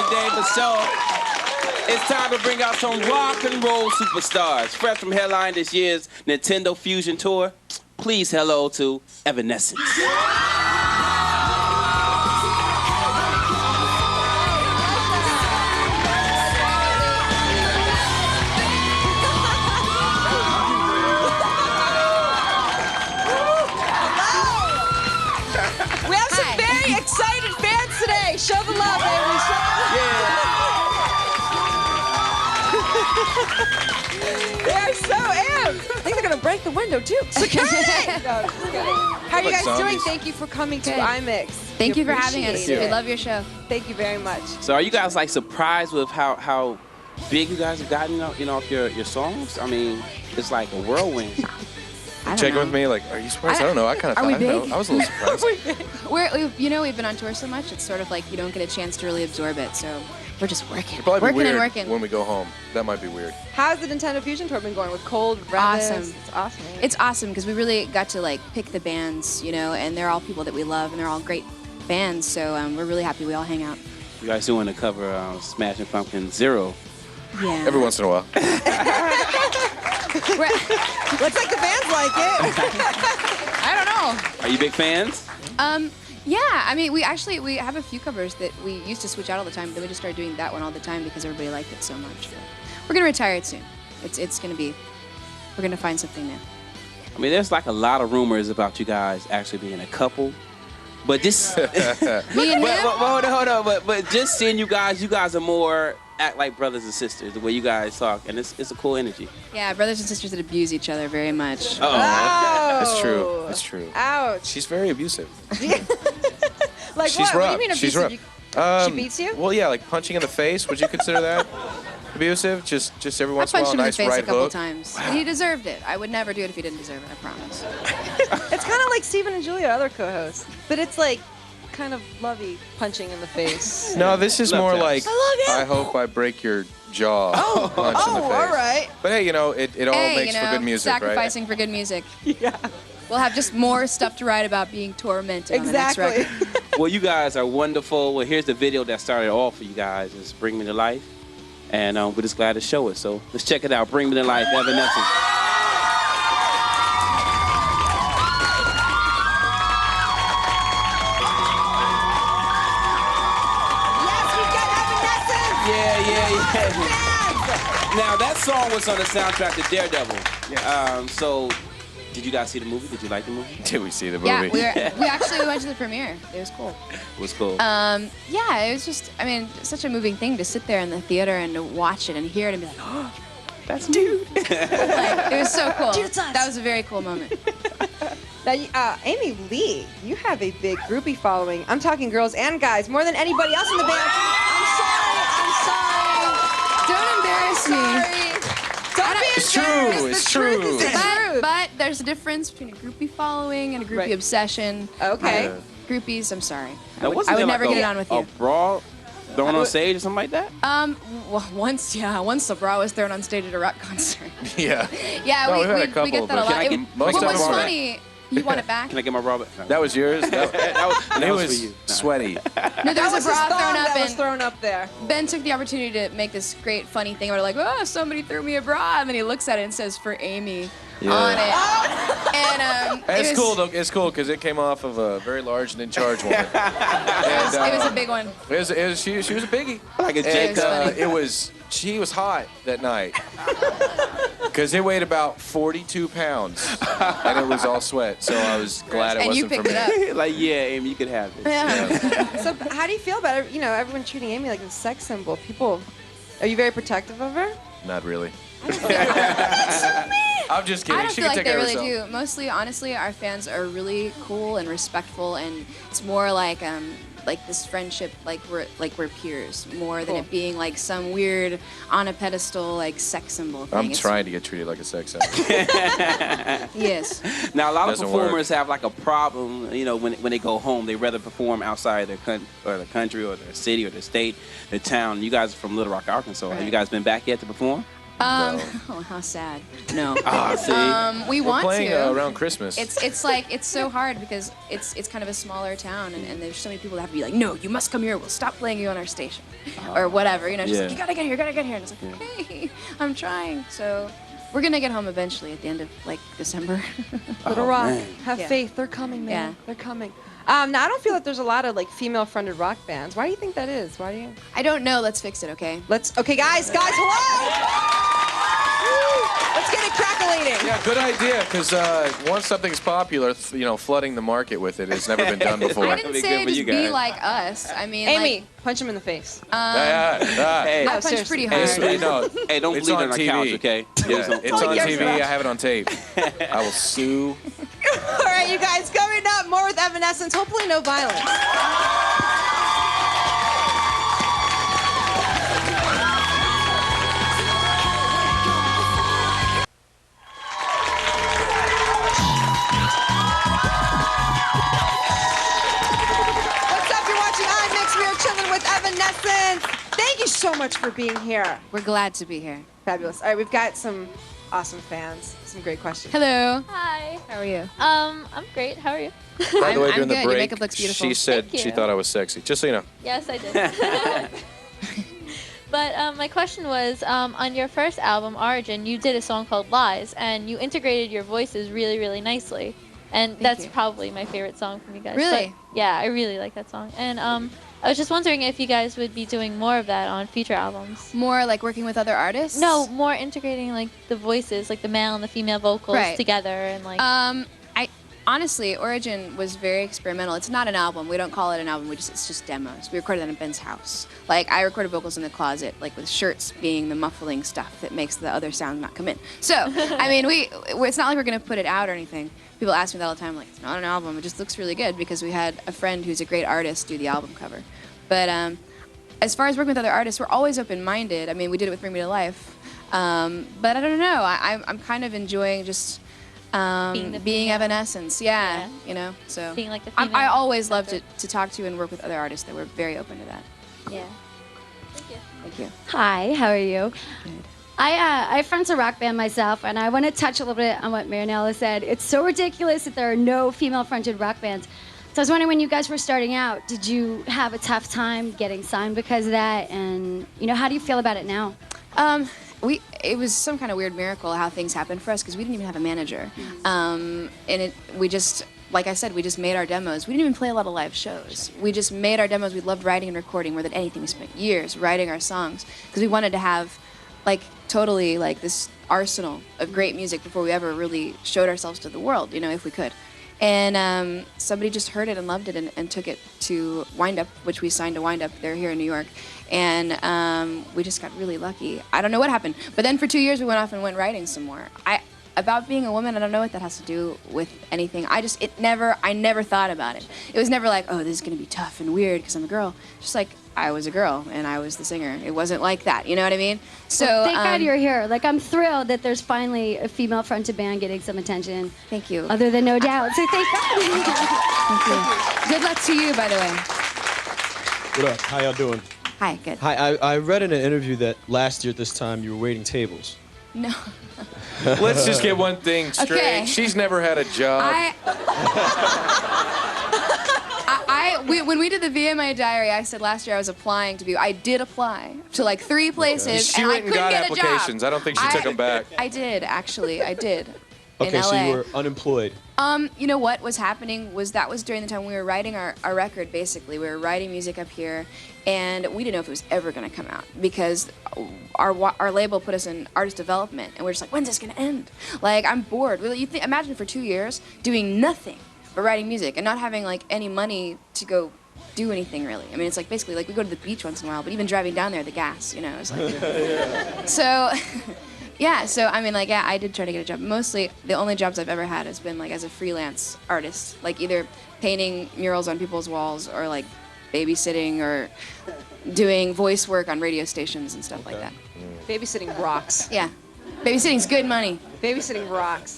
today for sure. It's time to bring out some rock and roll superstars. Fresh from headline this year's Nintendo Fusion Tour, please hello to Evanescence. We have some very excited fans today. Show the love, baby. Show the love. They are so amped. I think they're going to break the window, too. Security! No, just kidding. How are you guys doing? Thank you for coming to IMX. Thank you for having us. We love your show. Thank you very much. So are you guys like surprised with how big you guys have gotten, off your songs? I mean, it's like a whirlwind. Check with me, like, are you surprised? I don't know. I kind of thought, I don't know. I was a little surprised. We've been on tour so much, it's sort of like you don't get a chance to really absorb it, so we're just working. It'll probably be weird and working. when we go home. That might be weird. How's the Nintendo Fusion Tour been going with Cold, Revis? Awesome. It's awesome. Right? It's awesome because we really got to like pick the bands, and they're all people that we love, and they're all great bands, so we're really happy we all hang out. You guys doing a cover of Smashing Pumpkins 0. Yeah. Every once in a while. Looks like the fans like it. I don't know. Are you big fans? Yeah, I mean, we have a few covers that we used to switch out all the time, but then we just started doing that one all the time because everybody liked it so much. But we're gonna retire it soon. We're gonna find something new. I mean, there's like a lot of rumors about you guys actually being a couple, but just Me and him. hold on. But just seeing you guys are more act like brothers and sisters, the way you guys talk, and it's a cool energy. Yeah, brothers and sisters that abuse each other very much. Uh-oh. That's true. That's true. Ouch. She's very abusive. Like She's what? rough. What do you mean She's abusive? rough. She beats you? Well, yeah, like punching in the face. Would you consider that abusive? Just every I once in a punched while, him in the nice face right a couple hook. times. Wow. He deserved it. I would never do it if he didn't deserve it, I promise. It's kind of like Steven and Julia, other co-hosts, but it's like kind of lovey punching in the face. No, this is more like, I I hope I break your jaw. Punch in the face. All right. But hey, it all makes for good music, sacrificing for good music. Yeah. We'll have just more stuff to write about being tormented on the next record. Well, you guys are wonderful. Well, here's the video that started off for you guys. It's Bring Me to Life. And we're just glad to show it. So let's check it out. Bring Me to Life, Evanescence. Yeah. Now, that song was on the soundtrack to Daredevil. Yeah. So, did you guys see the movie? Did you like the movie? Did we see the movie? Yeah, we actually went to the premiere. It was cool. It was cool. Yeah, it was just, I mean, such a moving thing to sit there in the theater and to watch it and hear it and be like, oh, that's dude. Like, it was so cool. Dude, it's us. That was a very cool moment. Now, Amy Lee, you have a big groupie following. I'm talking girls and guys, more than anybody else in the band. I'm sorry. Don't embarrass me. Don't be It's true. It's true. But there's a difference between a groupie following and a groupie obsession. Okay. Groupies, I'm sorry. Now, I would there never like get it on with you. A bra thrown on stage or something like that? Well, once the bra was thrown on stage at a rock concert. Yeah. Yeah, No, we've had a we couple, get that but a lot. can I get most What of was them funny, you want it back? Can I get my bra back? That was yours? It was for you. sweaty. No, there was a bra thrown up, that was and thrown up there. Ben took the opportunity to make this great funny thing where like, oh, somebody threw me a bra, and then he looks at it and says, for Amy on it. And It's cool, though. It's cool because it came off of a very large and in charge woman. It was a big one. She was a biggie. Like a And she was hot that night because it weighed about 42 pounds and it was all sweat. So I was glad it And you wasn't for picked me. it up. Like, yeah, Amy, you could have it. Yeah. So how do you feel about it? Everyone treating Amy like a sex symbol. Are you very protective of her? Not really. I'm just kidding. I don't She feel can like take they care of really herself. do. Mostly, honestly, our fans are really cool and respectful, and it's more like this friendship, like we're peers, more than it being like some weird on a pedestal like sex symbol thing. I'm trying to get treated like a sex symbol. Yes. Now, a lot of Doesn't performers have like a problem, when they go home, they rather perform outside their country or their city or their state, their town. You guys are from Little Rock, Arkansas. Have you guys been back yet to perform? Oh, how sad. No. Ah, see. We We're want playing to. around Christmas. It's like it's so hard because it's kind of a smaller town and there's so many people that have to be like, no, you must come here. We'll stop playing you on our station, or whatever. You know, just like, you gotta get here, gotta get here. And it's like, okay, I'm trying. So we're gonna get home eventually at the end of like December. Little Rock, man. have Yeah. faith. They're coming, man. Yeah. They're coming. Now I don't feel like there's a lot of like female-fronted rock bands. Why do you think that is? Why do you? I don't know. Let's fix it, okay? Okay, guys, hello. Woo! Let's get it crackling. Yeah, good idea. Because once something's popular, flooding the market with it has never been done before. I That'd didn't be say good for you just be guys. like us. I mean, Amy, punch him in the face. Hey, I punch seriously. pretty Hey, hard. no, hey, don't it's bleed on on our TV. couch, okay? Please Yeah, don't. it's on Yes, TV. sir. I have it on tape. I will sue. All right, you guys, coming up, more with Evanescence. Hopefully no violence. What's up? You're watching IMX. We are chilling with Evanescence. Thank you so much for being here. We're glad to be here. Fabulous. All right, we've got some awesome fans. Some great questions. Hello. Hi. How are you? I'm great. How are you? By the way, I'm during the good. Your break, makeup looks beautiful. she said Thank she you. thought I was sexy. Just so you know. Yes, I did. But my question was, on your first album, Origin, you did a song called Lies, and you integrated your voices really, really nicely. And that's you. probably my favorite song from you guys. Really? But, yeah, I really like that song. And I was just wondering if you guys would be doing more of that on future albums. More like working with other artists? No, more integrating like the voices, like the male and the female vocals Right. together, and like. Honestly, Origin was very experimental. It's not an album. We don't call it an album. It's just demos. We recorded that in Ben's house. Like, I recorded vocals in the closet, like with shirts being the muffling stuff that makes the other sounds not come in. So, I mean, it's not like we're gonna put it out or anything. People ask me that all the time, like, it's not an album. It just looks really good because we had a friend who's a great artist do the album cover. But as far as working with other artists, we're always open-minded. I mean, we did it with Bring Me to Life. But I don't know. I'm kind of enjoying just. Being the Being female. Evanescence, yeah, you know, so Being like the I female always love member. to talk to and work with other artists that were very open to that. Yeah. Thank you. Thank you. Hi, how are you? I front a rock band myself, and I want to touch a little bit on what Marinella said. It's so ridiculous that there are no female-fronted rock bands. So I was wondering, when you guys were starting out, did you have a tough time getting signed because of that? And how do you feel about it now? It was some kind of weird miracle how things happened for us because we didn't even have a manager, we just, like I said, we just made our demos. We didn't even play a lot of live shows. We just made our demos. We loved writing and recording more than anything. We spent years writing our songs because we wanted to have, like, totally like this arsenal of great music before we ever really showed ourselves to the world, if we could. And somebody just heard it and loved it and took it to Wind Up, which we signed to Wind Up. They're here in New York. And we just got really lucky. I don't know what happened. But then for 2 years, we went off and went writing some more. About being a woman, I don't know what that has to do with anything. I never thought about it. It was never like, oh, this is going to be tough and weird because I'm a girl. Just like, I was a girl and I was the singer. It wasn't like that. You know what I mean? So Well, thank God you're here. Like, I'm thrilled that there's finally a female-fronted band getting some attention. Thank you. Other than No Doubt. So thank God. Thank you. Good luck to you, by the way. What up? How y'all doing? Hi, good. Hi, I read in an interview that last year at this time you were waiting tables. No. Let's just get one thing straight. Okay. She's never had a job. When we did the VMA diary, I said last year I was applying to be. I did apply to like 3 places, She and I went and couldn't got get applications. a job. I don't think she took them back. I did actually. I did. Okay, in LA. so you were unemployed. You know what was happening was that was during the time we were writing our record, basically. We were writing music up here, and we didn't know if it was ever going to come out because our label put us in artist development, and we're just like, when's this going to end? Like, I'm bored. Imagine for 2 years doing nothing but writing music and not having, like, any money to go do anything, really. I mean, it's like basically, like, we go to the beach once in a while, but even driving down there, the gas, it's like... So... Yeah, so I mean, like, yeah, I did try to get a job. Mostly, the only jobs I've ever had has been like as a freelance artist, like either painting murals on people's walls or like babysitting or doing voice work on radio stations and stuff like that. Babysitting rocks. Yeah, babysitting's good money. Babysitting rocks.